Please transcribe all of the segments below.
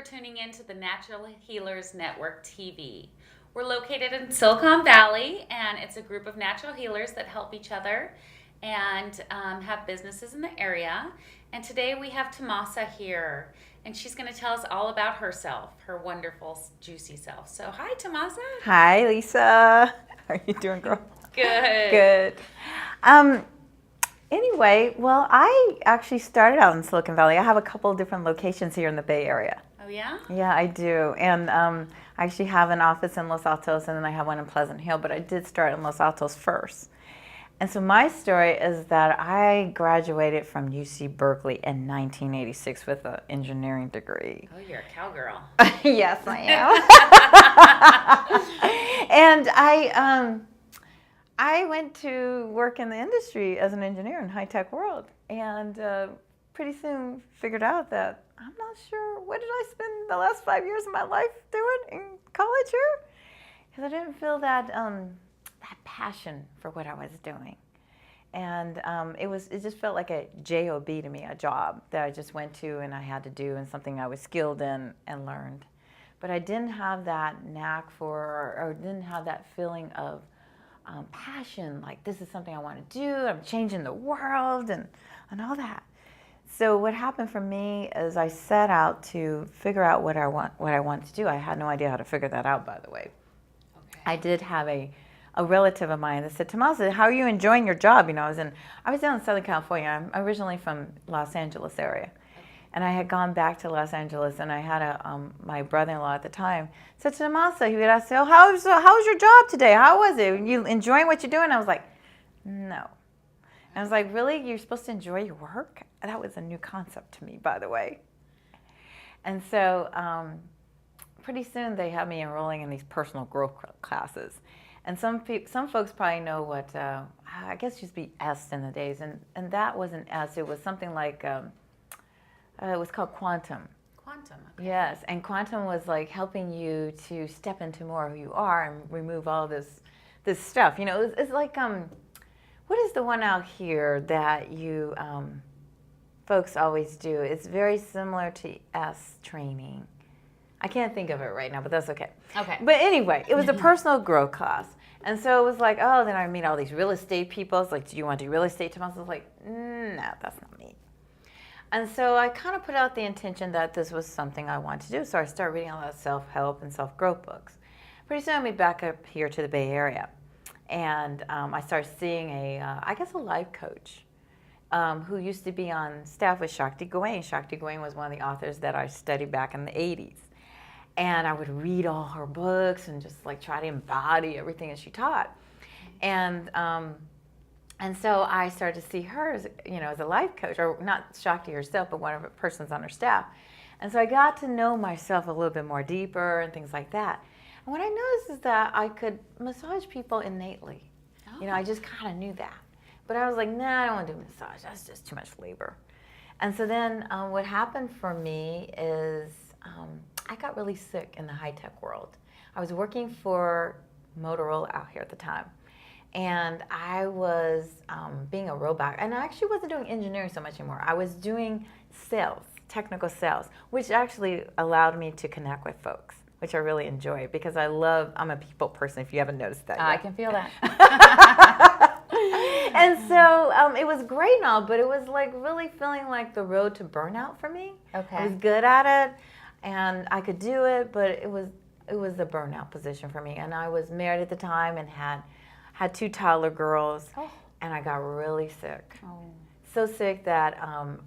for tuning in to the Natural Healers Network TV. We're located in Silicon Valley, and it's a group of natural healers that help each other and have businesses in the area. And today we have Tomasa here, and she's going to tell us all about herself, her wonderful, juicy self. So, hi, Tomasa. Hi, Lisa. How are you doing, girl? Good. Good. Anyway, well, I actually started out in Silicon Valley. I have a couple of different locations here in the Bay Area. Oh, yeah? Yeah, I do. And I actually have an office in Los Altos, and then I have one in Pleasant Hill, but I did start in Los Altos first. And so my story is that I graduated from UC Berkeley in 1986 with an engineering degree. Oh, you're a cowgirl. Yes, I am. And I went to work in the industry as an engineer in high-tech world, and pretty soon figured out that I'm not sure, what did I spend the last 5 years of my life doing in college here? Because I didn't feel that passion for what I was doing. And it just felt like a job to me, a job that I just went to and I had to do, and something I was skilled in and learned. But I didn't have that knack for, or didn't have that feeling of passion, like this is something I want to do, I'm changing the world and all that. So what happened for me is I set out to figure out what I wanted to do. I had no idea how to figure that out, by the way. Okay. I did have a relative of mine that said, Tomasa, how are you enjoying your job? You know, I was down in Southern California. I'm originally from Los Angeles area. And I had gone back to Los Angeles, and I had my brother-in-law at the time said to Tomasa, he would ask, "Oh, how's your job today? How was it? You enjoying what you're doing?" I was like, "No." And I was like, "Really? You're supposed to enjoy your work?" That was a new concept to me, by the way. And so pretty soon they had me enrolling in these personal growth classes. And some folks probably know what I guess it used to be S in the days, and that wasn't S. It was something like. It was called Quantum. Quantum. Okay. Yes, and Quantum was like helping you to step into more of who you are and remove all this stuff. You know, it's like what is the one out here that you folks always do? It's very similar to S training. I can't think of it right now, but that's okay. Okay. But anyway, it was a personal growth class. And so it was like, oh, then I meet all these real estate people. It's like, do you want to do real estate, Tomasa? I was like, no, that's not me. And so I kind of put out the intention that this was something I wanted to do. So I started reading a lot of self-help and self-growth books. Pretty soon I moved back up here to the Bay Area. And I started seeing I guess a life coach who used to be on staff with Shakti Gawain. Shakti Gawain was one of the authors that I studied back in the 80s. And I would read all her books and just like try to embody everything that she taught. And so I started to see her as, as a life coach, or not Shakti herself, but one of the persons on her staff. And so I got to know myself a little bit more deeper and things like that. And what I noticed is that I could massage people innately. Oh. I just kind of knew that. But I was like, nah, I don't want to do massage. That's just too much labor. And so then what happened for me is I got really sick in the high-tech world. I was working for Motorola out here at the time. And I was being a robot, and I actually wasn't doing engineering so much anymore. I was doing sales, technical sales, which actually allowed me to connect with folks, which I really enjoy because I'm a people person, if you haven't noticed that yet. I can feel that. And so it was great and all, but it was like really feeling like the road to burnout for me. Okay. I was good at it, and I could do it, but it was a burnout position for me. And I was married at the time and had 2 toddler girls, and I got really sick. Oh. So sick that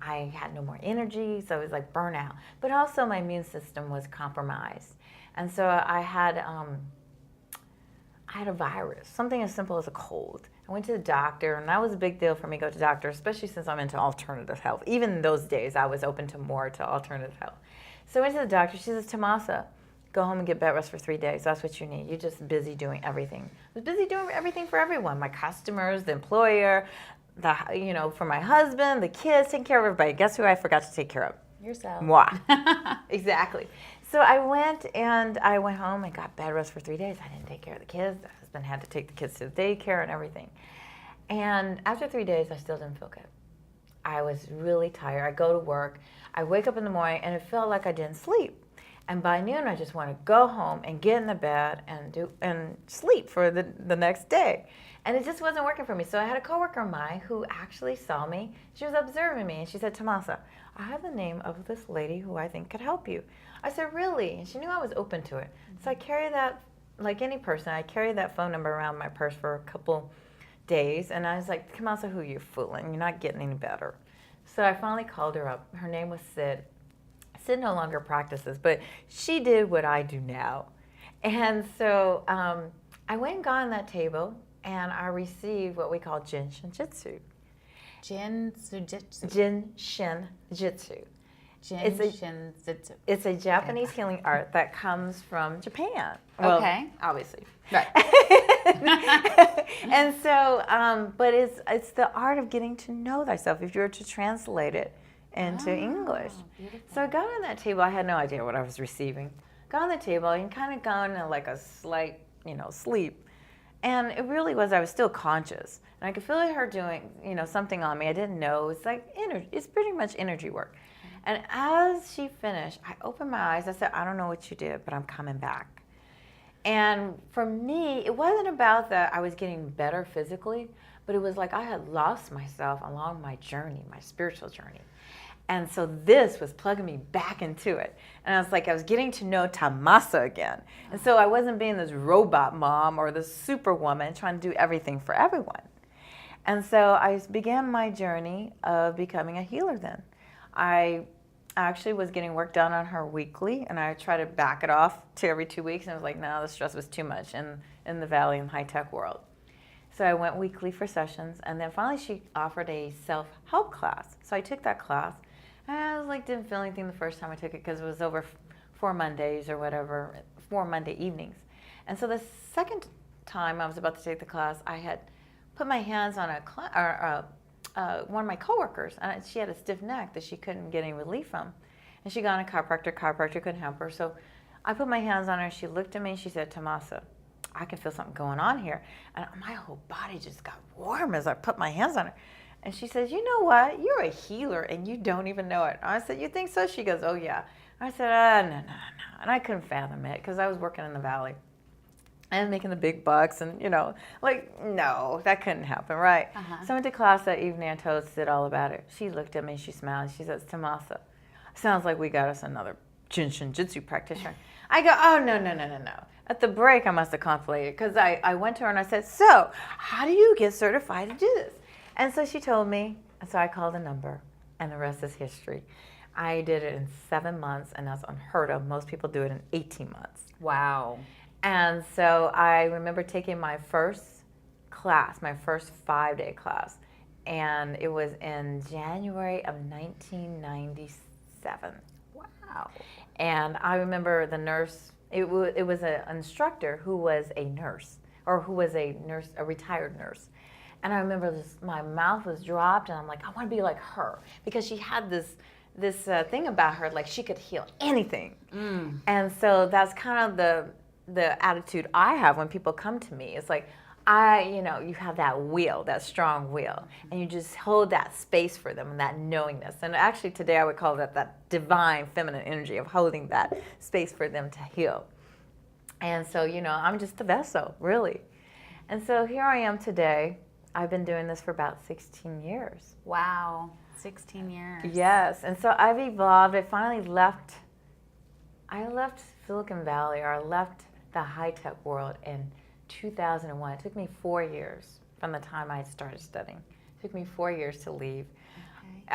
I had no more energy, so it was like burnout. But also my immune system was compromised. And so I had a virus, something as simple as a cold. I went to the doctor, and that was a big deal for me to go to the doctor, especially since I'm into alternative health. Even in those days, I was open to alternative health. So I went to the doctor. She says, Tomasa, go home and get bed rest for 3 days. That's what you need. You're just busy doing everything. I was busy doing everything for everyone. My customers, the employer, for my husband, the kids, taking care of everybody. Guess who I forgot to take care of? Yourself. Moi. Exactly. So I went home and got bed rest for 3 days. I didn't take care of the kids. The husband had to take the kids to the daycare and everything. And after 3 days, I still didn't feel good. I was really tired. I go to work. I wake up in the morning, and it felt like I didn't sleep. And by noon, I just want to go home and get in the bed and sleep for the next day. And it just wasn't working for me. So I had a coworker of mine who actually saw me. She was observing me, and she said, Tomasa, I have the name of this lady who I think could help you. I said, really? And she knew I was open to it. So I carried that, like any person, I carried that phone number around my purse for a couple days. And I was like, Tomasa, who are you fooling? You're not getting any better. So I finally called her up. Her name was Sid. Sid no longer practices, but she did what I do now. And so I went and got on that table, and I received what we call Jin Shin Jitsu. Jin Jitsu. Jin Shin Jitsu. Jin Shin Jitsu. It's a Japanese healing art that comes from Japan. Well, Okay. obviously. Right. And so, but it's the art of getting to know thyself if you were to translate it into English. Beautiful. So I got on that table. I had no idea what I was receiving. Got on the table and kind of gone in like a slight, sleep. And it really was, I was still conscious. And I could feel her doing, something on me. I didn't know. It's like energy. It's pretty much energy work. And as she finished, I opened my eyes. I said, I don't know what you did, but I'm coming back. And for me, it wasn't about that I was getting better physically, but it was like I had lost myself along my journey, my spiritual journey. And so this was plugging me back into it. And I was like, I was getting to know Tomasa again. And so I wasn't being this robot mom or this superwoman trying to do everything for everyone. And so I began my journey of becoming a healer then. I actually was getting work done on her weekly, and I tried to back it off to every 2 weeks, and I was like, no, the stress was too much in the Valley and high-tech world. So I went weekly for sessions, and then finally she offered a self-help class. So I took that class, and I was like, didn't feel anything the first time I took it because it was over 4 Mondays or whatever, 4 Monday evenings. And so the second time I was about to take the class, I had put my hands on one of my coworkers, and she had a stiff neck that she couldn't get any relief from. And she got a chiropractor couldn't help her. So I put my hands on her, she looked at me, and she said, Tomasa, I can feel something going on here. And my whole body just got warm as I put my hands on her. And she says, you know what? You're a healer, and you don't even know it. I said, you think so? She goes, oh, yeah. I said, no. And I couldn't fathom it because I was working in the Valley and making the big bucks, and no, that couldn't happen, right? So I went to class that evening. I told Sid all about it. She looked at me, she smiled, and she says, Tomasa, sounds like we got us another Jin Shin Jitsu practitioner. I go, oh, no. At the break, I must have contemplated, because I went to her and I said, so how do you get certified to do this? And so she told me, and so I called a number, and the rest is history. I did it in 7 months, and that's unheard of. Most people do it in 18 months. Wow. And so I remember taking my first class, my first 5-day class, and it was in January of 1997. Wow. And I remember the nurse, it was an instructor who was a nurse, or who was a nurse, a retired nurse. And I remember my mouth was dropped, and I'm like, I want to be like her, because she had this thing about her, like she could heal anything. And so that's kind of the attitude I have when people come to me. It's like, you have that will, that strong will, and you just hold that space for them and that knowingness. And actually today I would call that divine feminine energy of holding that space for them to heal. And so, I'm just a vessel, really. And so here I am today. I've been doing this for about 16 years. Wow. 16 years. Yes. And so I've evolved. I left Silicon Valley, or I left the high-tech world in 2001. It took me 4 years from the time I started studying. It took me 4 years to leave.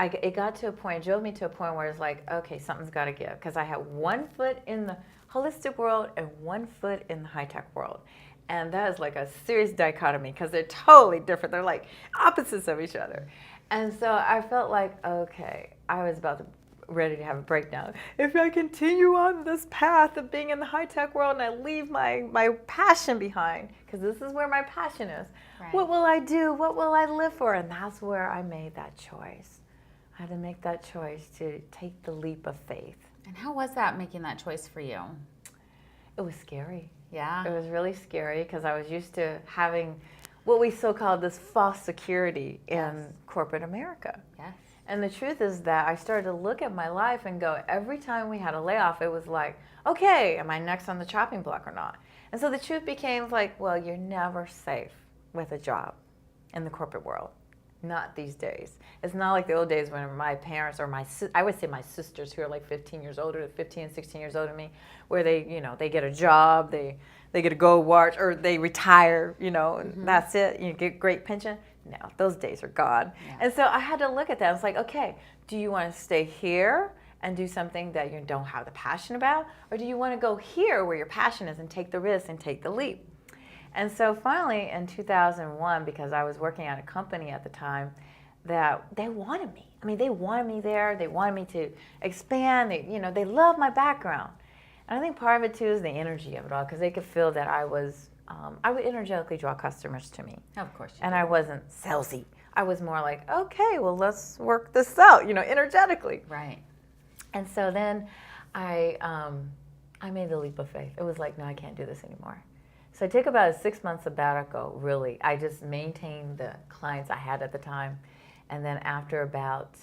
Okay. It got to a point, it drove me to a point where it's like, okay, something's got to give, because I had 1 foot in the holistic world and 1 foot in the high-tech world. And that is like a serious dichotomy, because they're totally different. They're like opposites of each other. And so I felt like, okay, I was ready to have a breakdown. If I continue on this path of being in the high-tech world and I leave my passion behind, because this is where my passion is, right, what will I do? What will I live for? And that's where I made that choice. I had to make that choice to take the leap of faith. And how was that, making that choice for you? It was scary. Yeah. It was really scary, because I was used to having what we so-called this false security in corporate America. Yes. And the truth is that I started to look at my life and go, every time we had a layoff, it was like, okay, am I next on the chopping block or not? And so the truth became like, well, you're never safe with a job in the corporate world. Not these days. It's not like the old days when my parents or I would say my sisters who are like 15 years older, 15 and 16 years older than me, where they, they get a job, they get to go watch, or they retire, and that's it. You get great pension. No, those days are gone. Yeah. And so I had to look at that. I was like, okay, do you want to stay here and do something that you don't have the passion about? Or do you want to go here where your passion is and take the risk and take the leap? And so finally in 2001, because I was working at a company at the time, that they wanted me. I mean, they wanted me there. They wanted me to expand. They loved my background. And I think part of it too is the energy of it all, because they could feel that I would energetically draw customers to me. Of course. And I wasn't salesy. I was more like, okay, well, let's work this out, energetically. Right. And so then I made the leap of faith. It was like, no, I can't do this anymore. So I took about a 6-month sabbatical, really. I just maintained the clients I had at the time. And then after about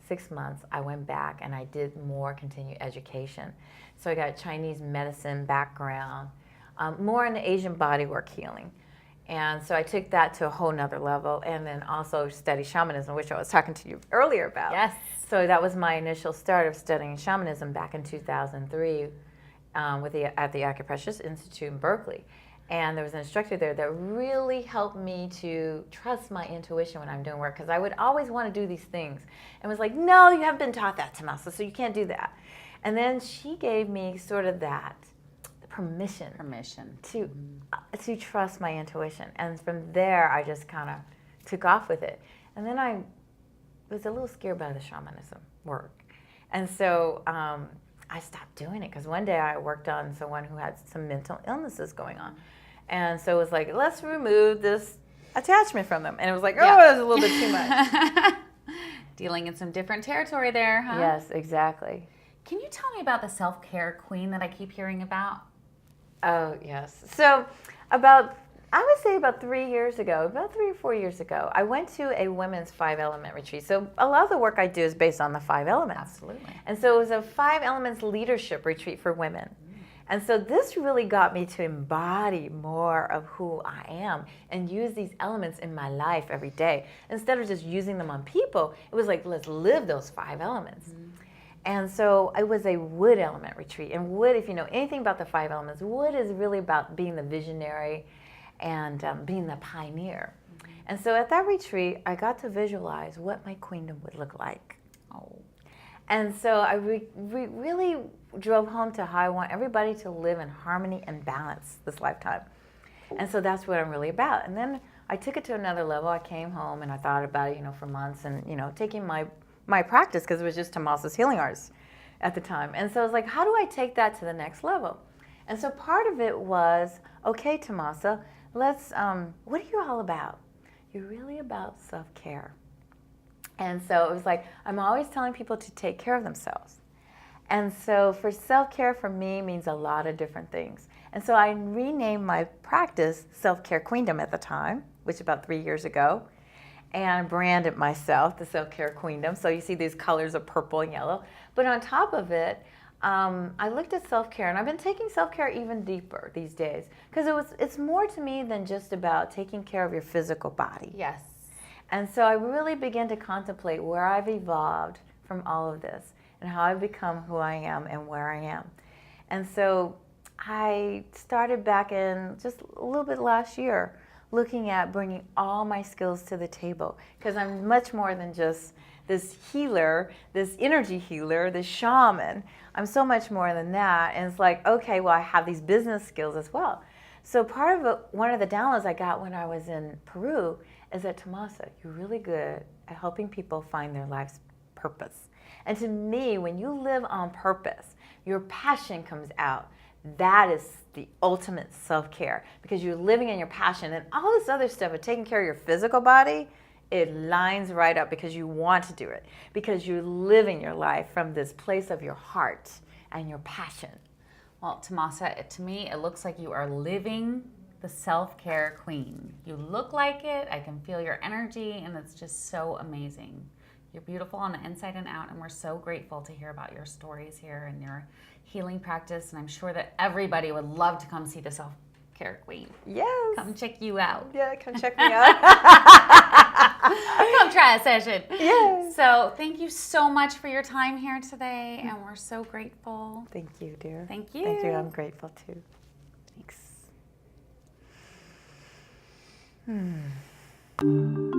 6 months, I went back and I did more continued education. So I got Chinese medicine background, more in the Asian bodywork healing. And so I took that to a whole nother level, and then also study shamanism, which I was talking to you earlier about. Yes. So that was my initial start of studying shamanism back in 2003 at the Acupressure Institute in Berkeley. And there was an instructor there that really helped me to trust my intuition when I'm doing work, because I would always want to do these things. And was like, no, you haven't been taught that, Tomasa, so you can't do that. And then she gave me sort of that permission to trust my intuition. And from there, I just kind of took off with it. And then I was a little scared by the shamanism work. And so I stopped doing it, because one day I worked on someone who had some mental illnesses going on. And so it was like, let's remove this attachment from them. And it was like, it was a little bit too much. Dealing in some different territory there, huh? Yes, exactly. Can you tell me about the self-care queen that I keep hearing about? Oh, yes. So I would say about 3 years ago, about 3 or 4 years ago, I went to a women's 5-element retreat. So a lot of the work I do is based on the 5 elements. Absolutely. And so it was a 5 elements leadership retreat for women. And so this really got me to embody more of who I am and use these elements in my life every day. Instead of just using them on people, it was like, let's live those 5 elements. And so it was a wood element retreat. And wood, if you know anything about the 5 elements, wood is really about being the visionary and being the pioneer. And so at that retreat, I got to visualize what my queendom would look like. Oh. And so I really drove home to how I want everybody to live in harmony and balance this lifetime. And so that's what I'm really about. And then I took it to another level. I came home and I thought about it, for months, and, taking my practice, because it was just Tomasa's healing arts at the time. And so I was like, how do I take that to the next level? And so part of it was, okay, Tomasa, let's, what are you all about? You're really about self-care. And so it was like, I'm always telling people to take care of themselves. And so for self-care for me means a lot of different things. And so I renamed my practice Self-Care Queendom at the time, which was about 3 years ago, and branded myself the Self-Care Queendom. So you see these colors of purple and yellow. But on top of it, I looked at self-care, and I've been taking self-care even deeper these days, because it's more to me than just about taking care of your physical body. Yes. And so I really began to contemplate where I've evolved from all of this and how I've become who I am and where I am. And so I started back in just a little bit last year looking at bringing all my skills to the table, because I'm much more than just this healer, this energy healer, this shaman. I'm so much more than that. And it's like, okay, well, I have these business skills as well. So part of it, one of the downloads I got when I was in Peru is that, Tomasa, you're really good at helping people find their life's purpose. And to me, when you live on purpose, your passion comes out. That is the ultimate self-care, because you're living in your passion, and all this other stuff of taking care of your physical body, it lines right up because you want to do it, because you're living your life from this place of your heart and your passion. Well, Tomasa, to me, it looks like you are living the self-care queen. You look like it. I can feel your energy, and it's just so amazing. You're beautiful on the inside and out, and we're so grateful to hear about your stories here and your healing practice. And I'm sure that everybody would love to come see the Self-Care Queen. Yes. Come check you out. Yeah, come check me out. Come try a session. Yes. So thank you so much for your time here today, and we're so grateful. Thank you, dear. Thank you. Thank you. I'm grateful too. Thanks.